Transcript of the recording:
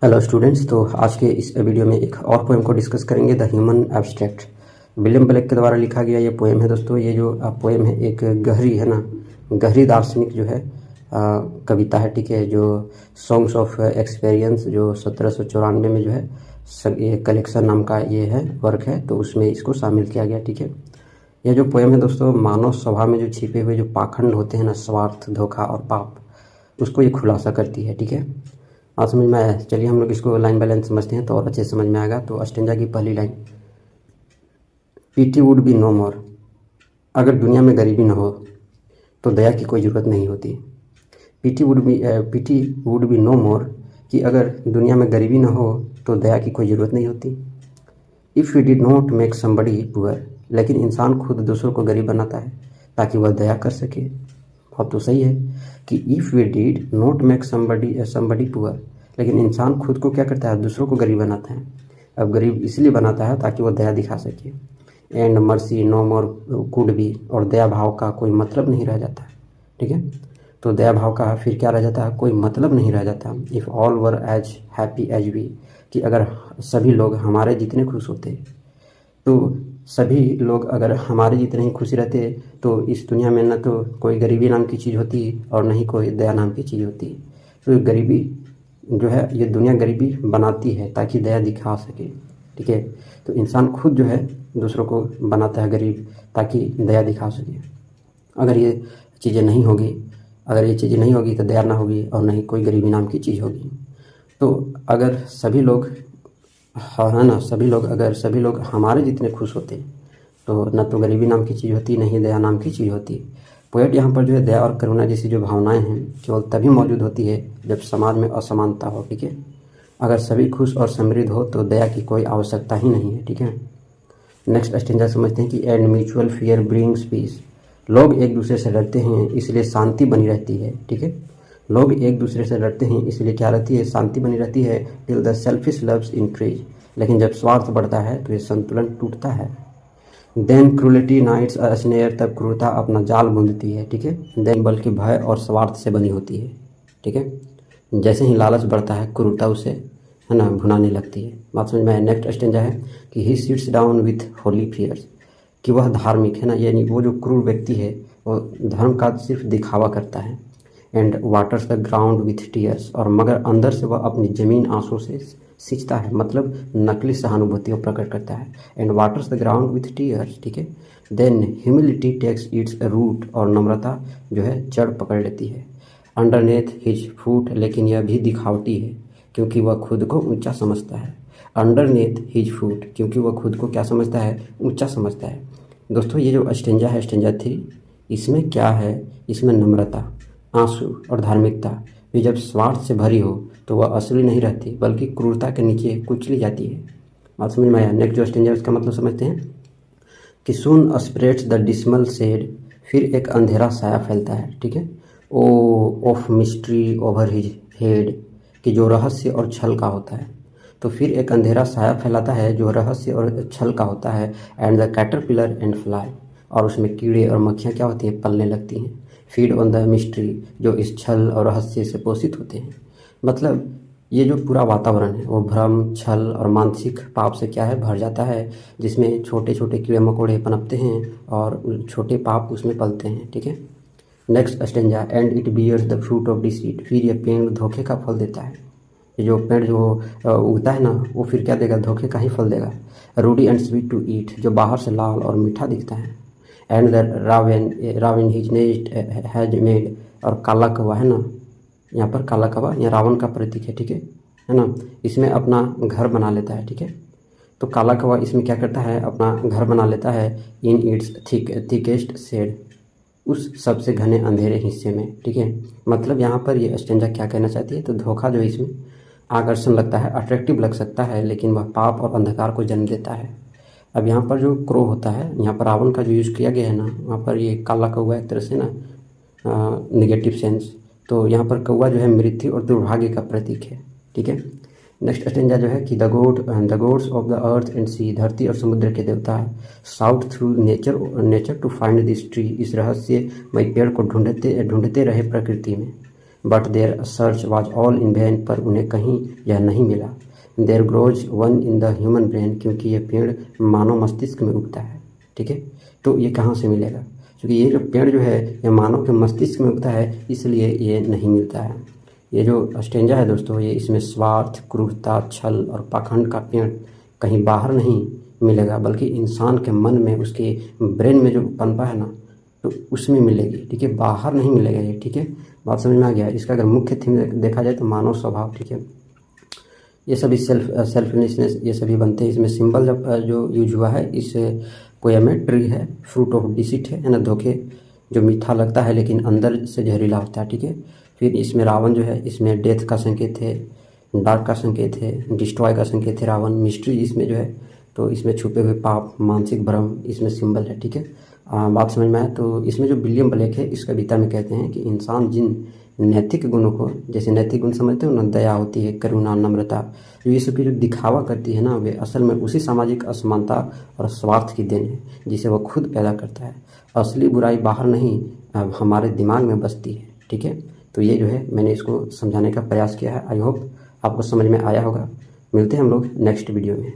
Hello students. तो आज के इस वीडियो में एक और पोएम को डिस्कस करेंगे, the human abstract. William Blake के द्वारा लिखा गया ये पोएम है दोस्तों। ये जो पोएम है एक गहरी है ना, गहरी दार्शनिक जो है कविता है, ठीक है। जो सॉन्ग्स ऑफ एक्सपीरियंस जो 1794 में जो है ये कलेक्शन नाम का ये है वर्क है, तो उसमें इसको शामिल किया गया, ठीक है। यह जो पोएम है दोस्तों मानव स्वभाव में जो छिपे हुए जो पाखंड होते हैं ना, स्वार्थ, धोखा और पाप, उसको ये खुलासा करती है, ठीक है। आज समझ में आया। चलिए हम लोग इसको लाइन बाय लाइन समझते हैं तो और अच्छे से समझ में आएगा। तो स्टेंजा की पहली line, pity would be no more. अगर दुनिया में गरीबी न हो तो दया की कोई ज़रूरत नहीं होती। पीटी वुड बी नो मोर, कि अगर दुनिया में गरीबी न हो तो दया की कोई ज़रूरत नहीं होती। If we did not make somebody poor, लेकिन इंसान खुद दूसरों को गरीब बनाता है ताकि वह दया कर सके। बात तो सही है कि if we did not make somebody poor, लेकिन इंसान खुद को क्या करता है, दूसरों को गरीब बनाता है। अब गरीब इसलिए बनाता है ताकि वह दया दिखा सके। And mercy no more could be, और दया भाव का कोई मतलब नहीं रह जाता, ठीक है। तो दया भाव का फिर क्या रह जाता है, कोई मतलब नहीं रह जाता। If all were as happy as we, कि अगर सभी लोग हमारे जितने खुश होते, तो सभी लोग अगर हमारे जितने ही खुशी रहते तो इस दुनिया में न तो कोई गरीबी नाम की चीज़ होती और न ही कोई दया नाम की चीज़ होती। तो गरीबी जो है ये दुनिया गरीबी बनाती है ताकि दया दिखा सके, ठीक है। तो इंसान खुद जो है दूसरों को बनाता है गरीब ताकि दया दिखा सके। अगर ये चीज़ें नहीं होगी, तो दया ना होगी और न ही कोई गरीबी नाम की चीज़ होगी। तो अगर सभी लोग है ना, अगर सभी लोग हमारे जितने खुश होते तो न तो गरीबी नाम की चीज़ होती, न ही दया नाम की चीज़ होती। पोएट यहाँ पर जो है दया और करुणा जैसी जो भावनाएं हैं केवल तभी मौजूद होती है जब समाज में असमानता हो, ठीक है। अगर सभी खुश और समृद्ध हो तो दया की कोई आवश्यकता ही नहीं है, ठीक है। नेक्स्ट स्टेंजा समझते हैं कि and mutual fear brings peace. लोग एक दूसरे से डरते हैं इसलिए शांति बनी रहती है, ठीक है। लोग एक दूसरे से लड़ते हैं इसलिए क्या रहती है, शांति बनी रहती है। Till the selfish loves increase, लेकिन जब स्वार्थ बढ़ता है तो ये संतुलन टूटता है। देन क्रूलिटी नाइट्स अ स्नेयर, तब क्रूरता अपना जाल बूंदती है, ठीक है। देन बल्कि भय और स्वार्थ से बनी होती है, ठीक है। जैसे ही लालच बढ़ता है क्रूरता उसे है ना भुनाने लगती है। बात समझ में आए। नेक्स्ट स्टेंजा है कि he sits down with holy fears, कि वह धार्मिक है ना, यानी वो जो क्रूर व्यक्ति है वो धर्म का सिर्फ दिखावा करता है। And waters the ground with tears, और मगर अंदर से वह अपनी ज़मीन आंसू से सींचता है, मतलब नकली सहानुभूति को प्रकट करता है। And waters the ground with tears, ठीक है। Then humility takes its root, और नम्रता जो है जड़ पकड़ लेती है। अंडरनेथ हिज फूट, लेकिन यह भी दिखावटी है क्योंकि वह खुद को ऊंचा समझता है। अंडरनेथ हिज फूट, क्योंकि वह खुद को क्या समझता है, ऊंचा समझता है। दोस्तों ये जो स्टेंजा है, स्टेंजा 3, इसमें क्या है, इसमें नम्रता, आंसू और धार्मिकता भी जब स्वार्थ से भरी हो तो वह असली नहीं रहती बल्कि क्रूरता के नीचे कुचली जाती है। बात समझ में आया। नेक्स्ट जो स्टेंजा उसका मतलब समझते हैं कि soon spreads the dismal shade, फिर एक अंधेरा साया फैलता है, ठीक है। Oh of mystery over his head, कि जो रहस्य और छल का होता है। तो फिर एक अंधेरा साया फैलाता है जो रहस्य और छल का होता है। And the caterpillar and fly, और उसमें कीड़े और मक्खियाँ क्या होती हैं, पलने लगती हैं। फीड ऑन द मिस्ट्री, जो इस छल और रहस्य से पोषित होते हैं। मतलब ये जो पूरा वातावरण है वो भ्रम, छल और मानसिक पाप से क्या है, भर जाता है, जिसमें छोटे छोटे कीड़े मकोड़े पनपते हैं और छोटे पाप उसमें पलते हैं, ठीक है। Next stanza, and it bears the fruit of deceit, फिर ये पेड़ धोखे का फल देता है। ये जो पेड़ जो उगता है ना वो फिर क्या देगा, धोखे का ही फल देगा। Ruddy and sweet to eat, जो बाहर से लाल और मीठा दिखता है। And the raven his nest has made, और काला कौवा है ना, यहाँ पर काला कौवा यहाँ रावण का प्रतीक है, ठीक है ना। इसमें अपना घर बना लेता है, ठीक है। तो काला कौवा इसमें क्या करता है, अपना घर बना लेता है इन इट्स थिकेस्ट शेड, उस सबसे घने अंधेरे हिस्से में, ठीक है। मतलब यहाँ पर ये स्टेंजा क्या कहना चाहती है, तो धोखा जो इसमें आकर्षण लगता है, अट्रैक्टिव लग सकता है, लेकिन वह पाप और अंधकार को जन्म देता है। अब यहाँ पर जो क्रो होता है, यहाँ पर रावण का जो यूज़ किया गया है ना, वहाँ पर ये काला कौवा एक तरह से ना नेगेटिव सेंस। तो यहाँ पर कौवा जो है मृत्यु और दुर्भाग्य का प्रतीक है, ठीक है। नेक्स्ट स्टेंजा जो है कि the gods of the earth and sea, धरती और समुद्र के देवता sought through nature to find this tree, इस रहस्यमय पेड़ को ढूंढते रहे प्रकृति में। But their search was all in vain, पर उन्हें कहीं यह नहीं मिला। There grows one in the human brain, क्योंकि ये पेड़ मानव मस्तिष्क में उगता है। ठीक है, तो ये कहाँ से मिलेगा? क्योंकि ये जो पेड़ जो है ये मानव के मस्तिष्क में उगता है, इसलिए ये नहीं मिलता है। ये जो स्टेंजा है दोस्तों, ये इसमें स्वार्थ, क्रूरता, छल और पाखंड का पेड़ कहीं बाहर नहीं मिलेगा, बल्कि इंसान के मन में, उसके ब्रेन में जो पनपा है ना, तो उसमें मिलेगी। ठीक है, बाहर नहीं मिलेगा ये। ठीक है, बात समझ में आ गया? इसका अगर मुख्य थीम देखा जाए तो मानव स्वभाव। ठीक है, ये सभी सेल्फलेसनेस ये सभी बनते हैं। इसमें सिंबल जब जो यूज हुआ है, इस पोएम में ट्री है, फ्रूट ऑफ डिसीट है ना, धोखे, जो मीठा लगता है लेकिन अंदर से जहरीला होता है। ठीक है, फिर इसमें रावण जो है, इसमें डेथ का संकेत है, डार्क का संकेत है, डिस्ट्रॉय का संकेत है रावण। मिस्ट्री इसमें जो है, तो इसमें छुपे हुए पाप, मानसिक भ्रम इसमें सिंबल है। ठीक है, बात समझ में आए? तो इसमें जो विलियम ब्लेक है, इस कविता में कहते हैं कि इंसान जिन नैतिक गुणों को, जैसे नैतिक गुण समझते हो ना, दया होती है, करुणा, नम्रता, जो ये सब की जो दिखावा करती है ना, वे असल में उसी सामाजिक असमानता और स्वार्थ की देन है जिसे वह खुद पैदा करता है। असली बुराई बाहर नहीं, हमारे दिमाग में बसती है। ठीक है, तो ये जो है मैंने इसको समझाने का प्रयास किया है। आई होप आपको समझ में आया होगा। मिलते हैं हम लोग नेक्स्ट वीडियो में।